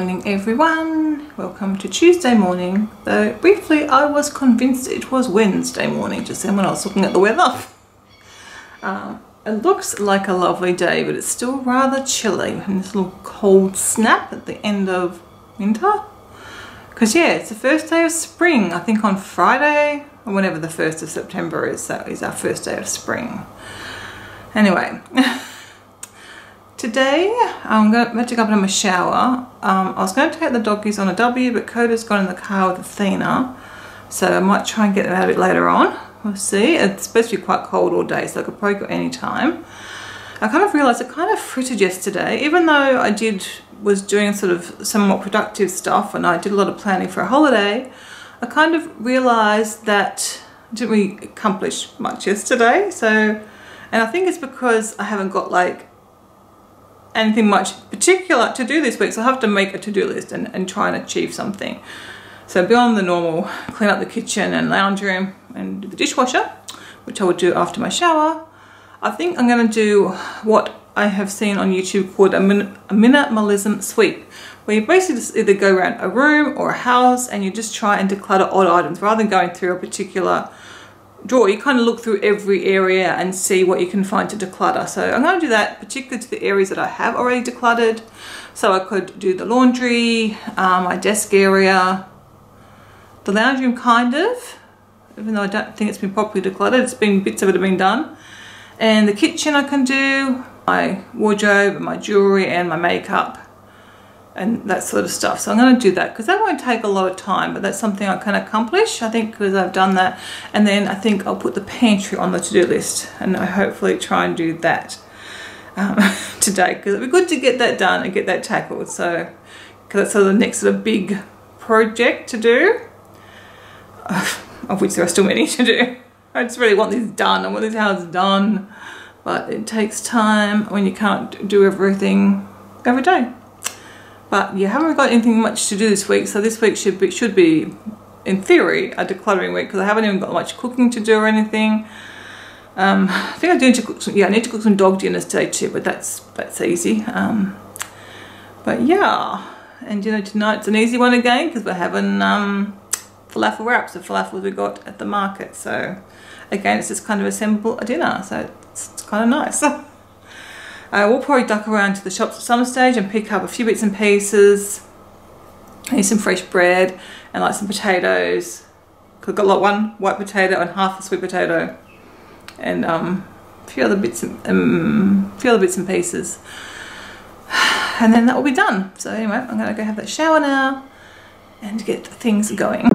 morning everyone, welcome to Tuesday morning, though briefly I was convinced it was Wednesday morning just then when I was looking at the weather. It looks like a lovely day, but it's still rather chilly and this little cold snap at the end of winter, because yeah, it's the first day of spring. I think on Friday or whenever the 1st of September is, that is our first day of spring. Anyway, today I'm going to go up and have a shower. I was going to take the doggies on a W, but Coda's gone in the car with Athena, so I might try and get them out a bit later on. We'll see. It's supposed to be quite cold all day, so I could probably go any time. I kind of realised I kind of frittered yesterday, even though I was doing sort of somewhat productive stuff and I did a lot of planning for a holiday. I kind of realised that I didn't really accomplish much yesterday. So, and I think it's because I haven't got like anything much particular to do this week, so I have to make a to-do list and try and achieve something. So beyond the normal, clean up the kitchen and lounge room and do the dishwasher, which I would do after my shower, I think I'm going to do what I have seen on YouTube called a minimalism sweep, where you basically just either go around a room or a house and you just try and declutter odd items rather than going through a particular drawer. You kind of look through every area and see what you can find to declutter. So I'm going to do that, particularly to the areas that I have already decluttered. So I could do the laundry, my desk area, the lounge room kind of, even though I don't think it's been properly decluttered. It's been, bits of it have been done. And the kitchen I can do, my wardrobe and my jewellery and my makeup and that sort of stuff. So I'm going to do that because that won't take a lot of time, but that's something I can accomplish, I think, because I've done that. And then I think I'll put the pantry on the to-do list and I hopefully try and do that today, because it'd be good to get that done and get that tackled. So, because that's sort of the next sort of big project to do, of which there are still many to do. I just really want this done. I want this house done, but it takes time when you can't do everything every day. But you haven't got anything much to do this week, so this week should be in theory a decluttering week, because I haven't even got much cooking to do or anything. I think I do need to cook some, yeah, I need to cook some dog dinners today too, but that's easy. But yeah, and you know, tonight's an easy one again because we're having falafel wraps, the falafels we got at the market. So again, it's just kind of a simple dinner, so it's kind of nice. We'll probably duck around to the shops at some stage and pick up a few bits and pieces. I need some fresh bread and like some potatoes. I've got like one white potato and half a sweet potato, and a few other bits and pieces, and then that will be done. So anyway, I'm gonna go have that shower now and get things going.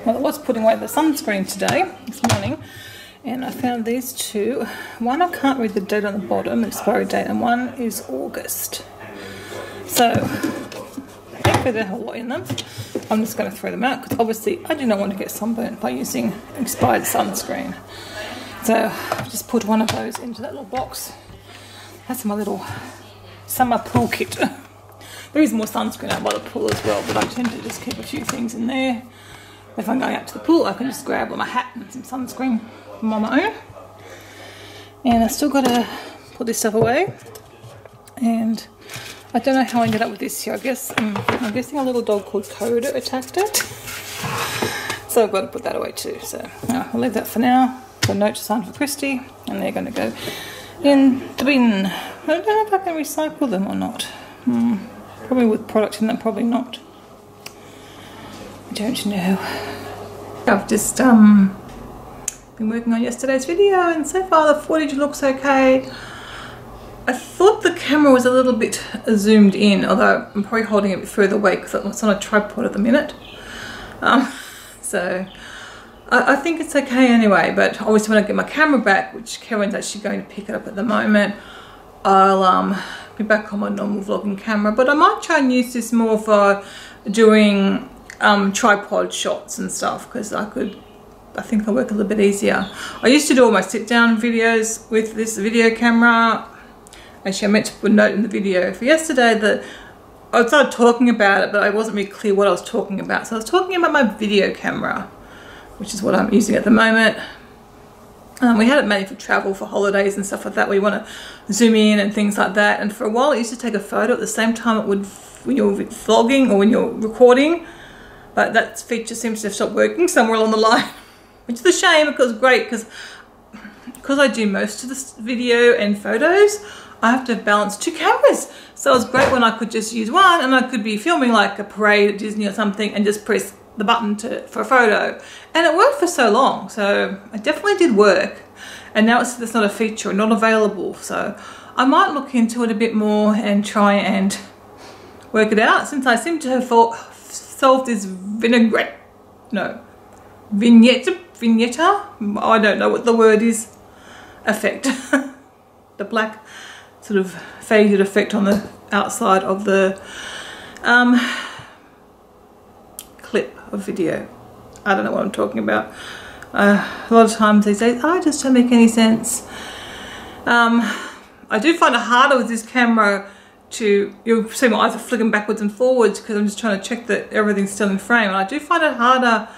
Well, I was putting away the sunscreen today, this morning, and I found these two. One I can't read the date on the bottom, the expiry date, and one is August. So, I think they have a lot in them. I'm just going to throw them out because obviously I do not want to get sunburnt by using expired sunscreen. So, I've just put one of those into that little box. That's my little summer pool kit. There is more sunscreen out by the pool as well, but I tend to just keep a few things in there. If I'm going out to the pool, I can just grab my hat and some sunscreen from on my own. And I still got to put this stuff away. And I don't know how I ended up with this here. I'm guessing a little dog called Coda attacked it. So I've got to put that away too. So I'll leave that for now. Got a note to sign for Christy, and they're going to go in the bin. I don't know if I can recycle them or not. Probably with product in them, probably not. I don't know. I've just been working on yesterday's video, and so far the footage looks okay. I thought the camera was a little bit zoomed in, although I'm probably holding it a bit further away because it's on a tripod at the minute. So I think it's okay anyway, but obviously when I get my camera back, which Karen's actually going to pick it up at the moment, I'll be back on my normal vlogging camera. But I might try and use this more for doing tripod shots and stuff, because I think it'll work a little bit easier. I used to do all my sit down videos with this video camera. Actually, I meant to put a note in the video for yesterday that I started talking about it, but I wasn't really clear what I was talking about. So I was talking about my video camera, which is what I'm using at the moment. We had it made for travel, for holidays and stuff like that, where you want to zoom in and things like that. And for a while, it used to take a photo at the same time it would when you're vlogging or when you're recording. But that feature seems to have stopped working somewhere along the line, which is a shame because it's great because I do most of this video and photos. I have to balance two cameras. So it was great when I could just use one and I could be filming like a parade at Disney or something and just press the button for a photo. And it worked for so long. So it definitely did work. And now it's not a feature, not available. So I might look into it a bit more and try and work it out, since I seem to have solved this vignetta. I don't know what the word is. Effect. The black sort of faded effect on the outside of the clip of video. I don't know what I'm talking about. A lot of times these days I just don't make any sense. I do find it harder with this camera to, you'll see my eyes are flicking backwards and forwards because I'm just trying to check that everything's still in frame. And I do find it harder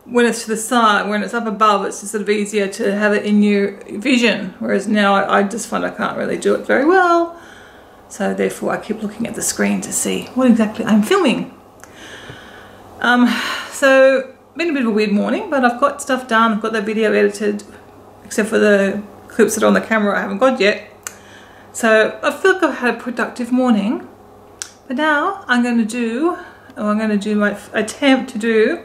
when it's to the side. When it's up above, it's just sort of easier to have it in your vision, whereas now I just find I can't really do it very well. So therefore I keep looking at the screen to see what exactly I'm filming. So been a bit of a weird morning, but I've got stuff done. I've got the video edited, except for the clips that are on the camera I haven't got yet. So I feel like I've had a productive morning. But now I'm going to do my attempt to do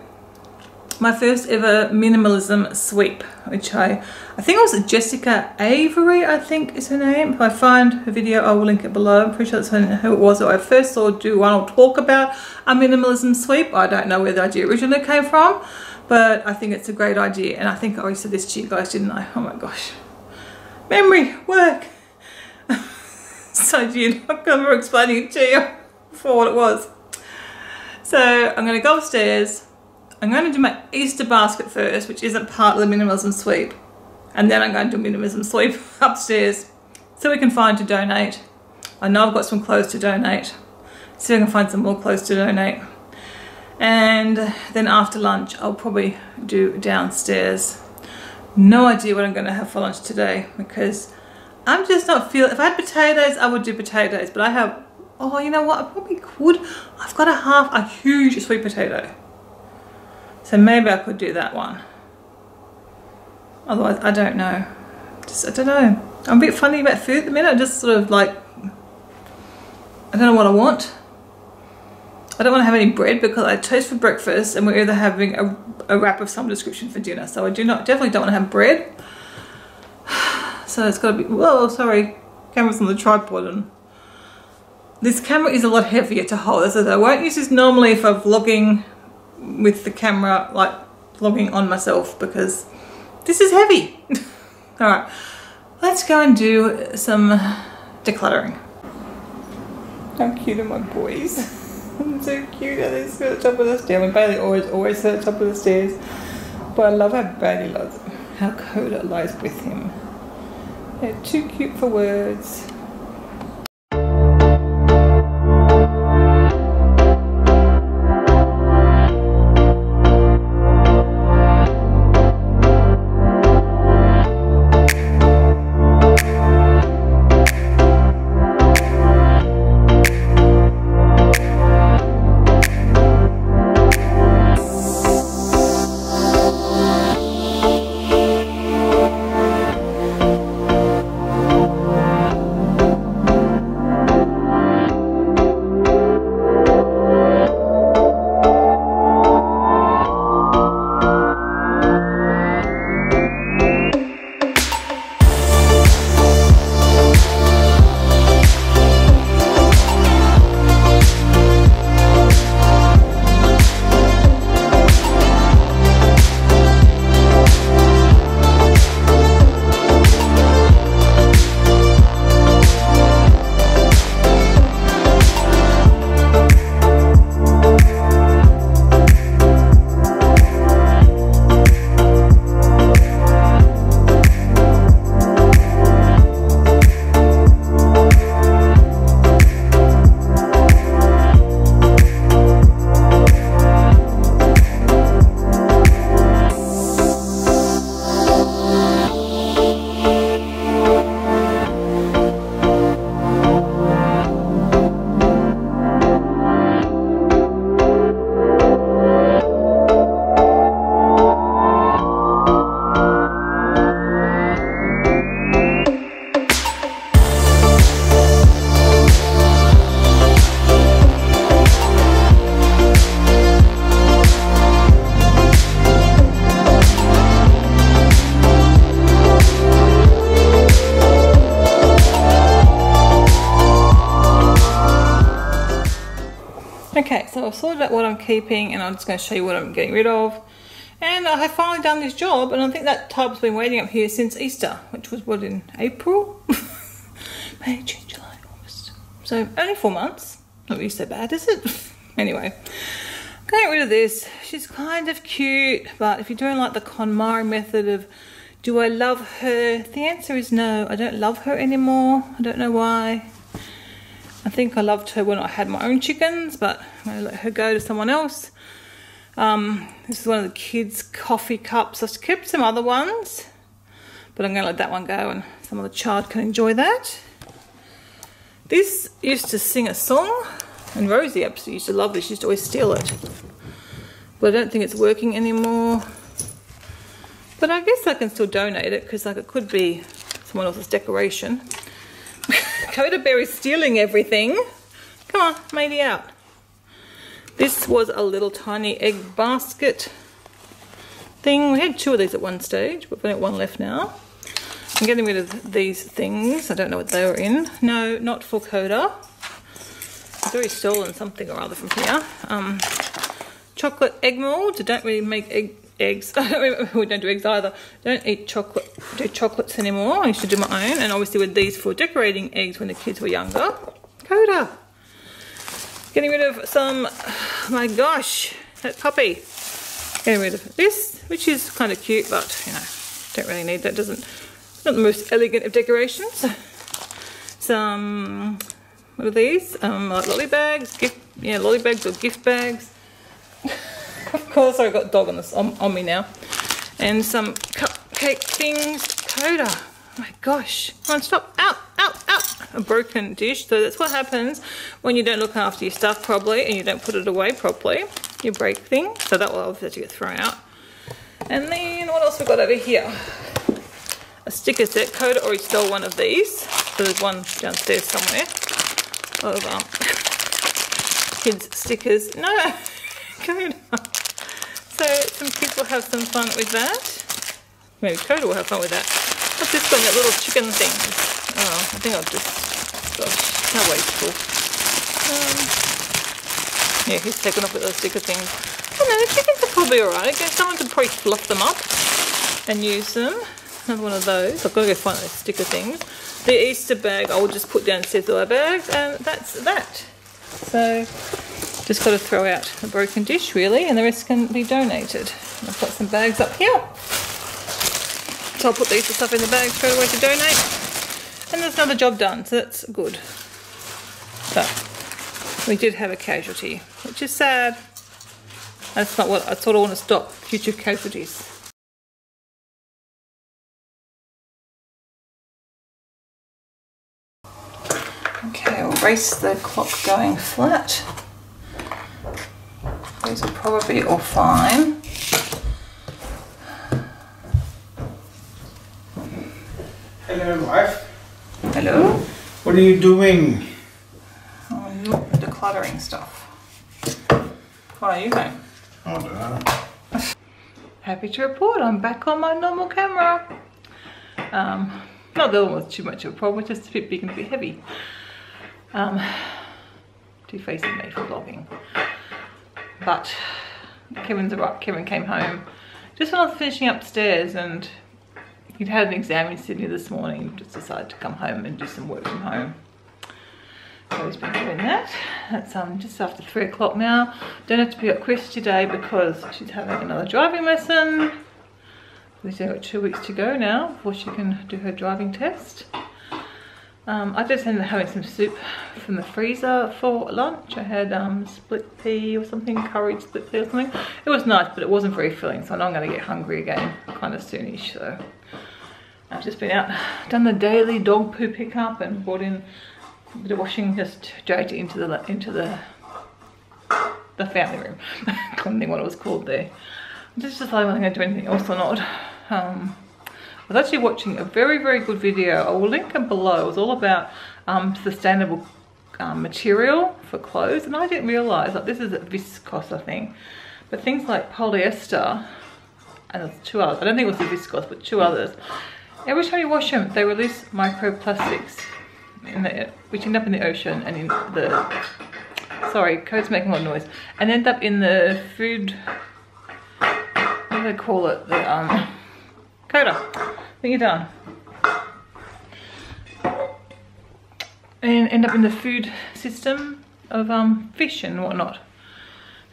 my first ever minimalism sweep, which I think it was Jessica Avery, I think is her name. If I find her video, I will link it below. I'm pretty sure that's who it was that I first saw do one or talk about a minimalism sweep. I don't know where the idea originally came from, but I think it's a great idea. And I think I already said this to you guys, didn't I? Oh my gosh. Memory, work. So you know, I'm over explaining it to you for what it was. So I'm going to go upstairs. I'm going to do my Easter basket first, which isn't part of the minimalism sweep. And then I'm going to do a minimalism sweep upstairs so we can find to donate. I know I've got some clothes to donate. See if I can find some more clothes to donate. And then after lunch, I'll probably do downstairs. No idea what I'm going to have for lunch today because I'm just not feeling. If I had potatoes, I would do potatoes. But I have, oh, you know what? I probably could. I've got a huge sweet potato. So maybe I could do that one. Otherwise, I don't know. I don't know. I'm a bit funny about food at the minute. I just sort of like, I don't know what I want. I don't want to have any bread because I toast for breakfast and we're either having a wrap of some description for dinner. So I definitely don't want to have bread. So it's got to be, whoa, sorry. Camera's on the tripod and this camera is a lot heavier to hold. As I won't use this normally if I'm vlogging with the camera like vlogging on myself because this is heavy. Alright, let's go and do some decluttering. How cute are my boys? I'm so cute. They sit at the top of the stairs. I mean, Bailey always sit at the top of the stairs. But I love how Bailey loves it. How Coda lies with him. They're too cute for words. Okay, so I've sorted out what I'm keeping and I'm just going to show you what I'm getting rid of. And I have finally done this job, and I think that tub's been waiting up here since Easter, which was what, in April? May, June, July, August. So only 4 months. Not really so bad, is it? Anyway, getting rid of this. She's kind of cute, but if you're doing like the KonMari method of, do I love her? The answer is no, I don't love her anymore. I don't know why. I think I loved her when I had my own chickens, but I'm going to let her go to someone else. This is one of the kids' coffee cups. I've kept some other ones, but I'm going to let that one go and some other child can enjoy that. This used to sing a song, and Rosie absolutely used to love this. She used to always steal it. But I don't think it's working anymore. But I guess I can still donate it because like it could be someone else's decoration. Coda Bear is stealing everything. Come on, matey out. This was a little tiny egg basket thing. We had 2 of these at one stage, but we've only got 1 left now. I'm getting rid of these things. I don't know what they were in. No, not for Coda. I've already stolen something or other from here. Chocolate egg molds. I don't really make eggs. We don't do eggs either. Don't eat chocolate, do chocolates anymore. I used to do my own, and obviously with these for decorating eggs when the kids were younger. Coda. Getting rid of some, oh my gosh, that puppy. Getting rid of this, which is kind of cute, but you know, don't really need that. It's not the most elegant of decorations. Some, what are these? Like lolly bags, lolly bags or gift bags. Of course, I've got dog on me now. And some cupcake things. Coda. Oh my gosh. Come on, stop. Out, out, out. A broken dish. So that's what happens when you don't look after your stuff properly and you don't put it away properly. You break things. So that will obviously get thrown out. And then what else we got over here? A sticker set. Coda already stole one of these. So there's one downstairs somewhere. Of kids stickers. No. Coda. So some kids will have some fun with that. Maybe Coda will have fun with that. What's this one? That little chicken thing. Oh, I think I'll just, gosh, how wasteful. Yeah, he's taken off with those sticker things. don't know, the chickens are probably alright. Someone could probably fluff them up and use them. Another one of those. I've got to go find those sticker things. The Easter bag I will just put downstairs all our bags, and that's that. So just got to throw out the broken dish really, and the rest can be donated. And I've got some bags up here. So I'll put these stuff in the bag straight away to donate. And there's another job done, so that's good. But we did have a casualty, which is sad. That's not what I sort of want to stop, future casualties. Okay, we'll race the clock going flat. These will probably be all fine. Hello, wife. Hello? What are you doing? Oh, look, decluttering stuff. What are you doing? I don't know. Happy to report I'm back on my normal camera. Not that it was too much of a problem, it's just a bit big and a bit heavy. Too facing me for vlogging. But Kevin's alright. Kevin came home just when I was finishing upstairs, and he'd had an exam in Sydney this morning. Just decided to come home and do some work from home. So he's been doing that. That's just after 3 o'clock now. Don't have to pick up Chris today because she's having another driving lesson. We've still got 2 weeks to go now before she can do her driving test. I just ended up having some soup from the freezer for lunch. I had split pea or something, curried split pea or something. It was nice, but it wasn't very filling, so I know I'm going to get hungry again kind of soonish. So I've just been out, done the daily dog poo pickup and brought in a bit of washing, just dragged it into the family room. I couldn't think what it was called there. I'm just deciding whether I'm going to do anything else or not. I was actually watching a very, very good video. I will link it below. It was all about sustainable material for clothes, and I didn't realise, like, this is viscose, I think, but things like polyester, and there's 2 others. I don't think it was the viscose, but 2 others. Every time you wash them, they release microplastics which end up in the ocean and in the, sorry, code's making a lot of noise, and end up in the food, what do they call it, the coda, think you're done, and end up in the food system of fish and whatnot.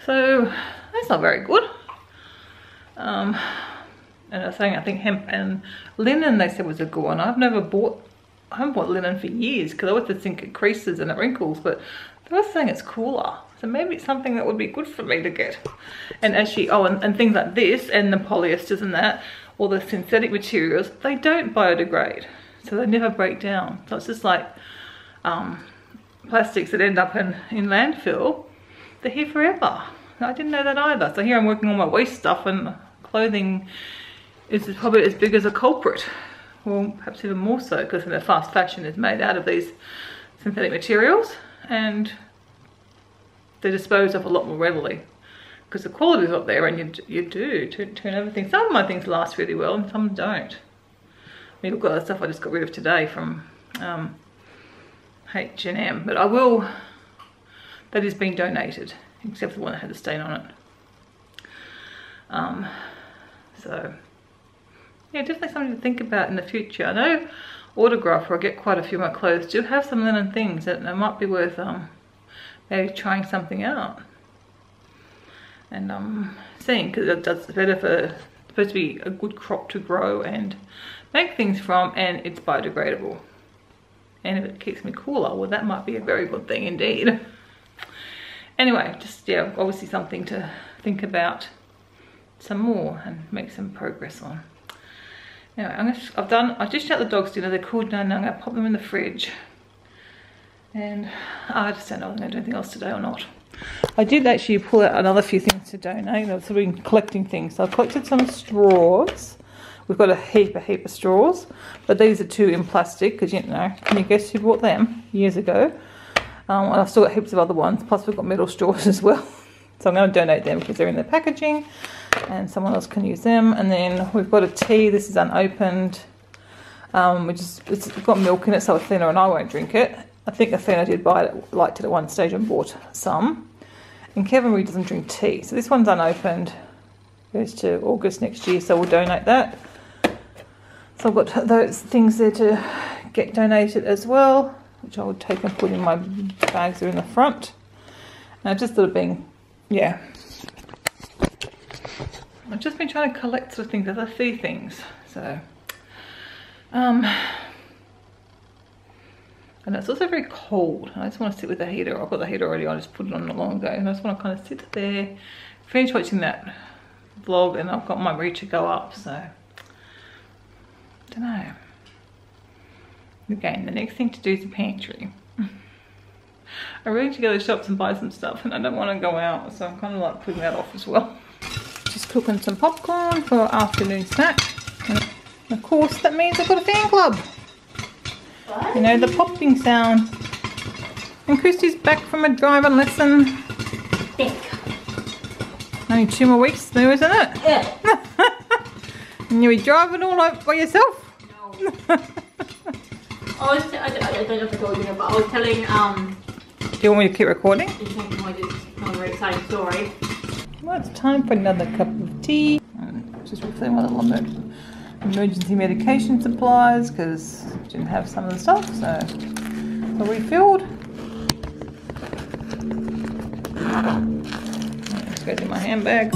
So that's not very good. And I was saying, I think hemp and linen, they said, was a good one. I haven't bought linen for years because I always think it creases and it wrinkles, but they were saying it's cooler. So maybe it's something that would be good for me to get. And actually, and things like this and the polyesters and that, or the synthetic materials, they don't biodegrade. So they never break down. So it's just like plastics that end up in landfill. They're here forever. I didn't know that either. So here I'm working on my waste stuff, and clothing is probably as big as a culprit. Well, perhaps even more so, because the fast fashion is made out of these synthetic materials, and they're disposed of a lot more readily because the quality is up there, and you do turn everything. Some of my things last really well and some don't. I mean, look at the stuff I just got rid of today from H&M, but I will, that is being donated, except for the one that had a stain on it. So yeah, definitely something to think about in the future. I know Autograph, where I get quite a few of my clothes, do have some linen things that it might be worth maybe trying something out and seeing, because it's better for, it's supposed to be a good crop to grow and make things from, and it's biodegradable. And if it keeps me cooler, well, that might be a very good thing indeed. Anyway, just, yeah, obviously something to think about some more and make some progress on. Anyway, I've just shut the dogs dinner. They're cooled down now. I'm going to pop them in the fridge. And I just don't know if I'm going to do anything else today or not. I did actually pull out another few things to donate. I've sort of been collecting things. So I've collected some straws. We've got a heap of straws. But these are 2 in plastic, because, you know, can you guess who bought them years ago? And I've still got heaps of other ones. Plus we've got metal straws as well. So I'm going to donate them because they're in the packaging, and someone else can use them. And then we've got a tea. This is unopened. It's got milk in it, so Athena and I won't drink it. I think Athena did liked it at one stage and bought some. And Kevin really doesn't drink tea. So this one's unopened. Goes to August next year, so we'll donate that. So I've got those things there to get donated as well, which I will take and put in my bags that are in the front. And I've just sort of been, yeah. I've just been trying to collect sort of things as I see things. So, and it's also very cold. I just want to sit with the heater. I've got the heater already. I just put it on not long ago, and I just want to kind of sit there, finish watching that vlog, and I've got my reach to go up. So, I don't know. Again, the next thing to do is the pantry. I really need to go to the shops and buy some stuff, and I don't want to go out, so I'm kind of like putting that off as well. Just cooking some popcorn for our afternoon snack. And of course, that means I've got a fan club. What? You know, the popping sound. And Christy's back from a driving lesson. Thick. Only 2 more weeks now, isn't it? Yeah. And you'll be driving all over by yourself? No. I don't know if I told you, but I was telling, Do you want me to keep recording? it's not a very exciting story. Well, it's time for another cup of tea. And just refilling my little emergency medication supplies because I didn't have some of the stuff, so I refilled. Let's go to my handbag.